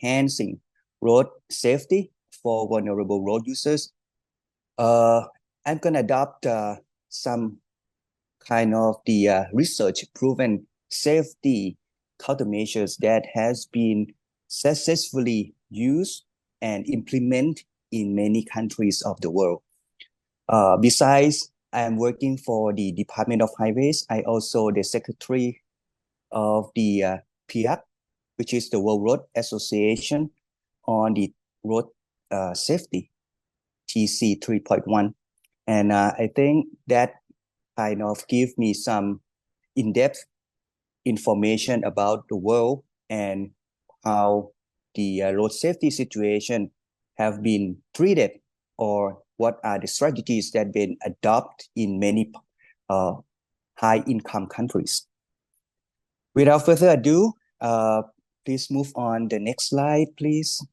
enhancing road safety for vulnerable road users, I'm going to adopt some kind of the research-proven safety countermeasures that has been successfully used and implemented in many countries of the world. Besides, I am working for the Department of Highways. I also the secretary of the PIARC, which is the World Road Association on the road safety, TC 3.1. And I think that kind of give me some in-depth information about the world and how the road safety situation have been treated, or what are the strategies that have been adopted in many high-income countries. Without further ado, please move on the next slide, please.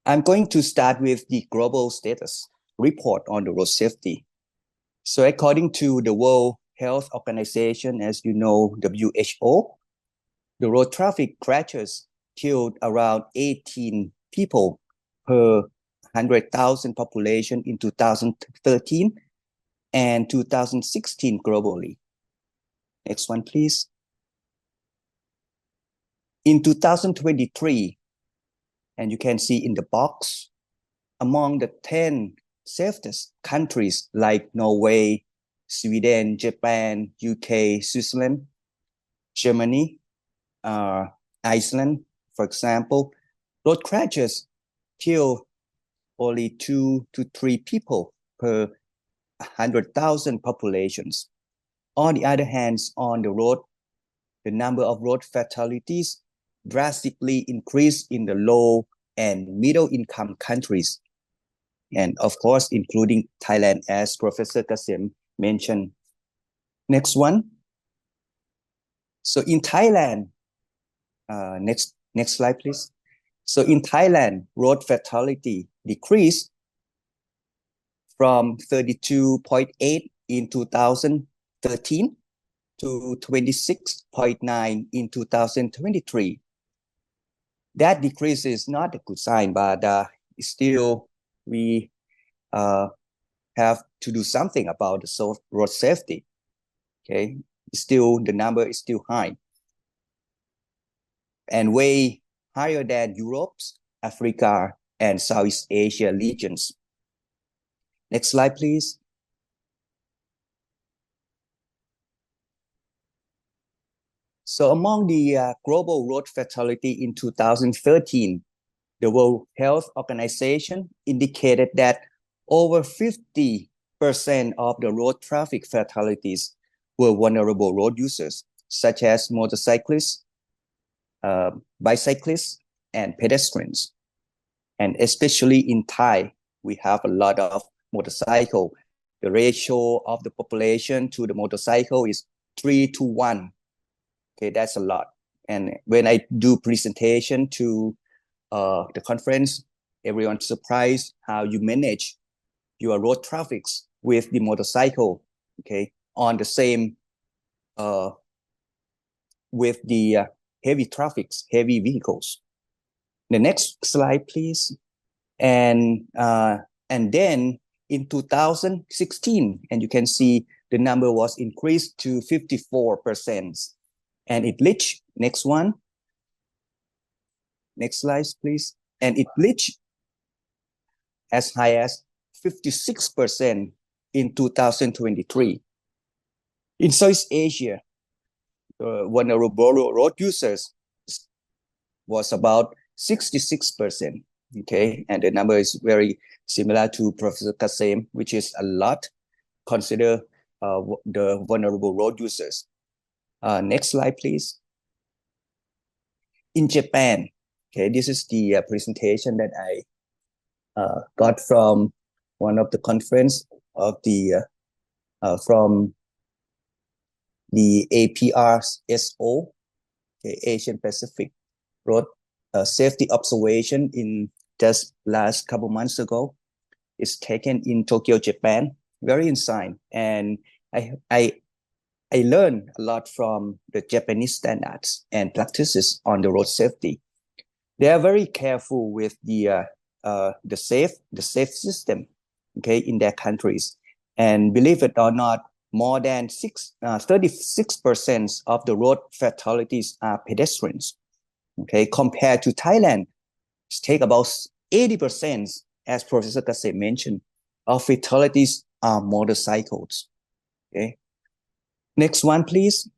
I'm going to start with the global status report on the road safety. So according to the World Health Organization, as you know, WHO, the road traffic crashes killed around 18 people per 100,000 population in 2013 and 2016 globally. Next one, please. In 2023, and you can see in the box, among the 10 safest countries like Norway, Sweden, Japan, UK, Switzerland, Germany, Iceland, for example, road crashes kill only 2 to 3 people per 100,000 populations. On the other hand, on the road, the number of road fatalities drastically increased in the low and middle income countries. And of course, including Thailand, as Professor Kasem mentioned. Next one. So in Thailand, next slide, please. So in Thailand, road fatality decreased from 32.8 in 2013 to 26.9 in 2023. That decrease is not a good sign, but still we have to do something about the road safety. Okay, still the number is still high and way higher than Europe's, Africa, and Southeast Asia regions. Next slide, please. So among the global road fatality in 2013, the World Health Organization indicated that over 50% of the road traffic fatalities were vulnerable road users, such as motorcyclists, bicyclists, and pedestrians. And especially in Thai, we have a lot of motorcycle. The ratio of the population to the motorcycle is 3 to 1. Okay, that's a lot. And when I do presentation to the conference, everyone's surprised how you manage your road traffics with the motorcycle, okay, on the same with the heavy traffics, heavy vehicles. The next slide, please. And then in 2016, and you can see the number was increased to 54%. And it reached, next one. Next slide, please. And it reached as high as 56% in 2023. In Southeast Asia, vulnerable road users was about 66%. Okay, and the number is very similar to Professor Kasem, which is a lot. Consider the vulnerable road users. Next slide, please. In Japan, okay, this is the presentation that I got from one of the conference of the from the APRSO, okay, Asian Pacific Road Safety Observation in just last couple months ago. It's taken in Tokyo, Japan. Very insane, and I learned a lot from the Japanese standards and practices on the road safety. They are very careful with the safe system, okay, in their countries. And believe it or not, more than 36% of the road fatalities are pedestrians. Okay, compared to Thailand, it's take about 80%, as Professor Kase mentioned, of fatalities are motorcycles. Okay, next one, please.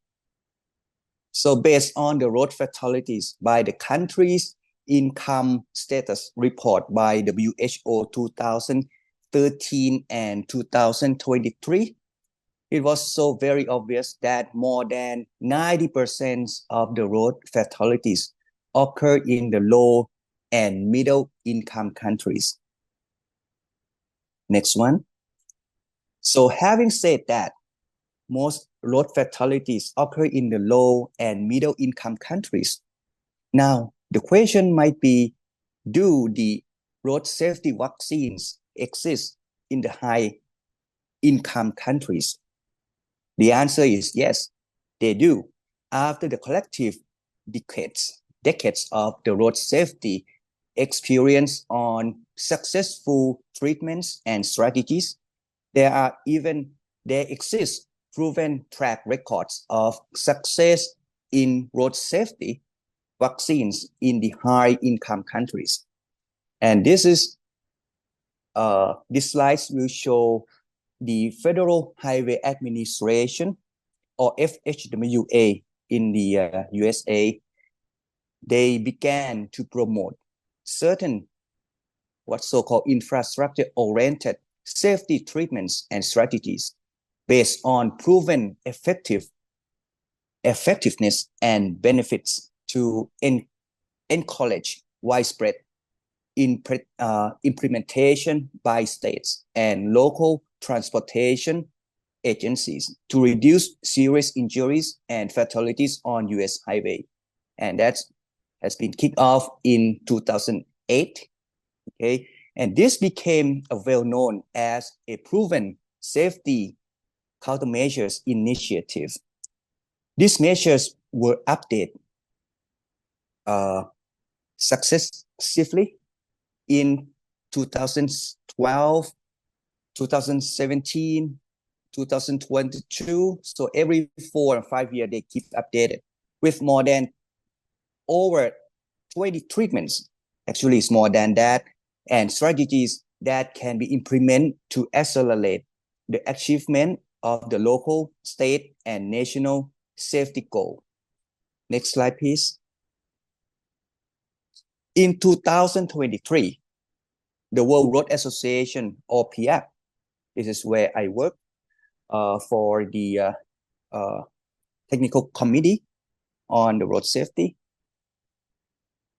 So based on the road fatalities by the countries income status report by WHO 2013 and 2023, it was so very obvious that more than 90% of the road fatalities occur in the low and middle income countries. Next one. So having said that, most road fatalities occur in the low and middle income countries. Now, the question might be, do the road safety vaccines exist in the high income countries? The answer is yes, they do. After the collective decades of the road safety experience on successful treatments and strategies, there exist proven track records of success in road safety vaccines in the high income countries. And this slides will show the Federal Highway Administration, or FHWA, in the USA. They began to promote certain what's so-called infrastructure-oriented safety treatments and strategies based on proven effectiveness and benefits to encourage widespread implementation by states and local transportation agencies to reduce serious injuries and fatalities on US highway. And that has been kicked off in 2008. Okay, and this became a well-known as a proven safety countermeasures initiative. These measures were updated successively in 2012, 2017, 2022. So every 4 or 5 years, they keep updated with more than over 20 treatments. Actually, it's more than that, and strategies that can be implemented to accelerate the achievement of the local, state, and national safety goal. Next slide, please. In 2023, the World Road Association, or PIARC, this is where I work for the technical committee on the road safety.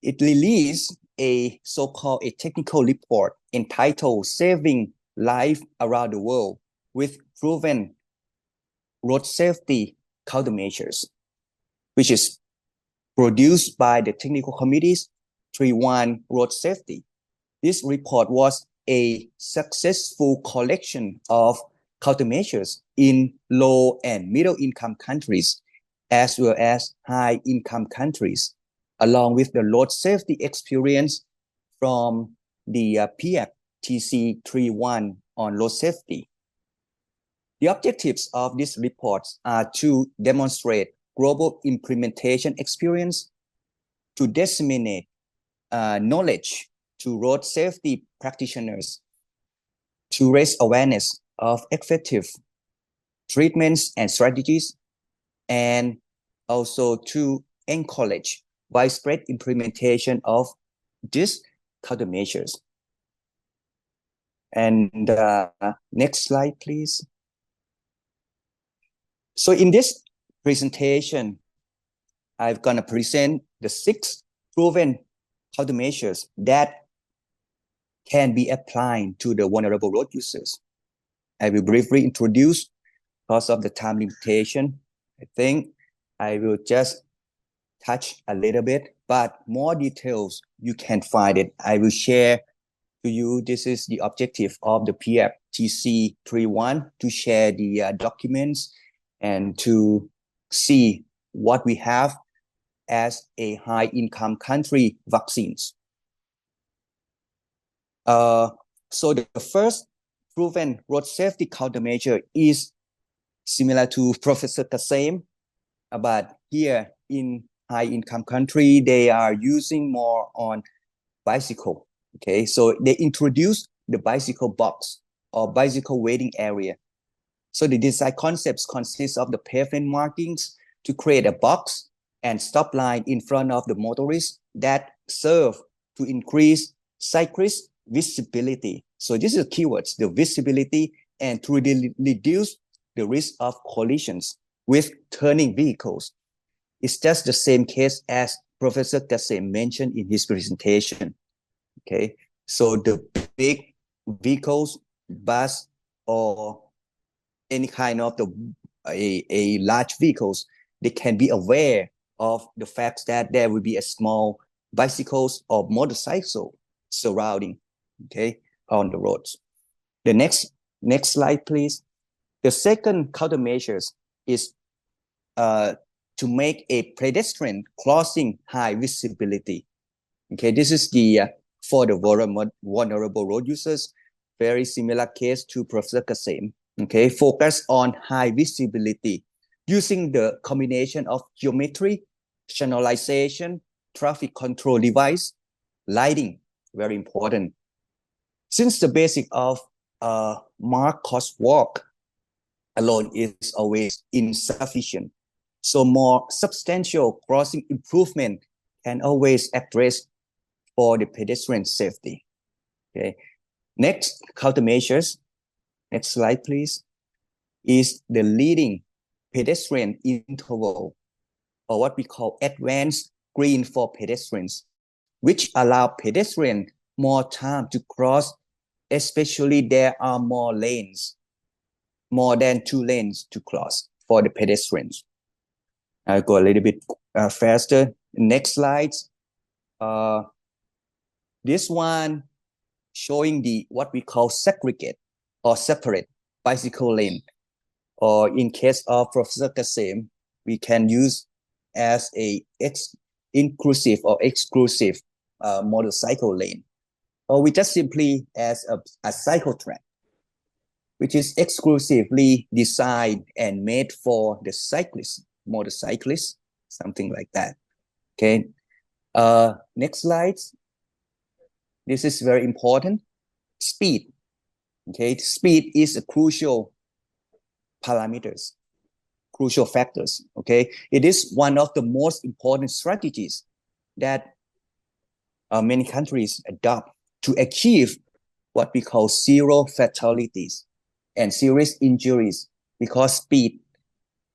It released a so-called a technical report entitled Saving Life Around the World with Proven Road Safety Countermeasures, which is produced by the technical committees 3.1 Road Safety. This report was a successful collection of countermeasures in low and middle income countries, as well as high income countries, along with the road safety experience from the PIARC TC 3.1 on road safety. The objectives of these reports are to demonstrate global implementation experience, to disseminate knowledge to road safety practitioners, to raise awareness of effective treatments and strategies, and also to encourage widespread implementation of these countermeasures. And next slide, please. So in this presentation, I'm going to present the 6 proven countermeasures that can be applied to the vulnerable road users. I will briefly introduce, because of the time limitation. I think I will just touch a little bit, but more details, you can find it. I will share to you. This is the objective of the PIARC TC 3.1, to share the documents and to see what we have as a high-income country vaccines. So the first proven road safety countermeasure is similar to Professor Kasem, but here in high-income country, they are using more on bicycle. Okay, so they introduced the bicycle box or bicycle waiting area. So the design concepts consist of the pavement markings to create a box and stop line in front of the motorists that serve to increase cyclist visibility. So this is keywords, the visibility, and to reduce the risk of collisions with turning vehicles. It's just the same case as Professor Kasem mentioned in his presentation. Okay, so the big vehicles, bus, or any kind of a large vehicles, they can be aware of the fact that there will be a small bicycles or motorcycle surrounding, okay, on the roads. The next slide, please. The second countermeasures is to make a pedestrian crossing high visibility. Okay, this is the for the vulnerable road users, very similar case to Professor Kasem. Okay, focus on high visibility using the combination of geometry, channelization, traffic control device, lighting, very important. Since the basic of marked crosswalk alone is always insufficient, so more substantial crossing improvement can always address for the pedestrian safety. Okay, next countermeasures, next slide please, is the leading pedestrian interval, or what we call advanced green for pedestrians, which allow pedestrians more time to cross, especially there are more lanes, more than 2 lanes to cross for the pedestrians. I'll go a little bit faster. Next slides. This one showing the what we call segregate or separate bicycle lane, or in case of Professor Kasem, we can use as a inclusive or exclusive motorcycle lane, or we just simply as a cycle track, which is exclusively designed and made for the cyclists, motorcyclists, something like that. Okay. Next slide. This is very important. Speed. Okay, speed is a crucial parameters, crucial factors. Okay, it is one of the most important strategies that many countries adopt to achieve what we call zero fatalities and serious injuries, because speed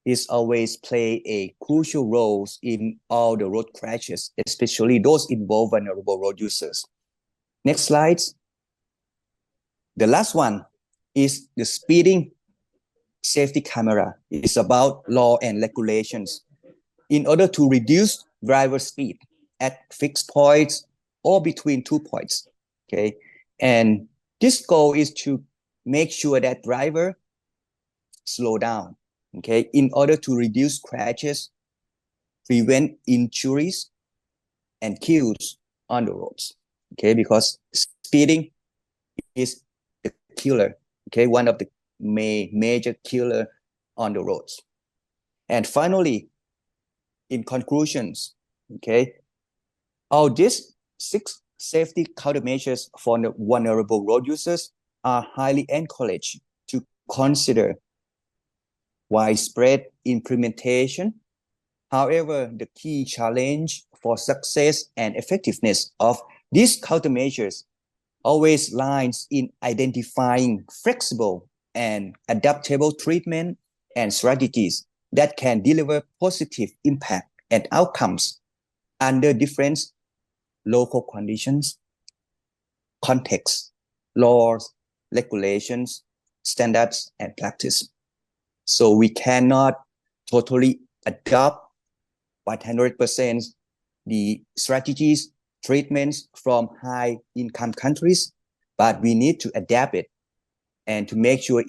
is always play a crucial role in all the road crashes, especially those involve vulnerable road users. Next slide. The last one is the speeding safety camera. It's about law and regulations in order to reduce driver speed at fixed points or between 2 points. Okay, and this goal is to make sure that driver slow down. Okay, in order to reduce crashes, prevent injuries, and kills on the roads. Okay, because speeding is the killer. Okay, one of the major killer on the roads. And finally, in conclusions, okay, all these 6 safety countermeasures for the vulnerable road users are highly encouraged to consider widespread implementation. However, the key challenge for success and effectiveness of these countermeasures always lies in identifying flexible and adaptable treatment and strategies that can deliver positive impact and outcomes under different local conditions, contexts, laws, regulations, standards, and practice. So we cannot totally adopt 100% the strategies, treatments from high-income countries, but we need to adapt it and to make sure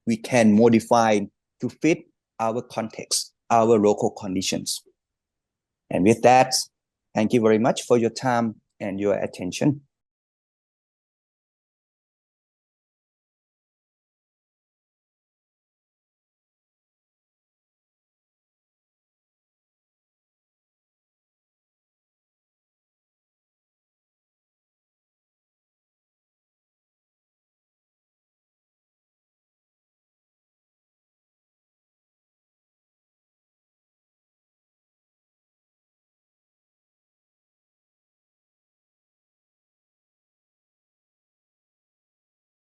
we can modify to fit our context, our local conditions. And with that, thank you very much for your time and your attention.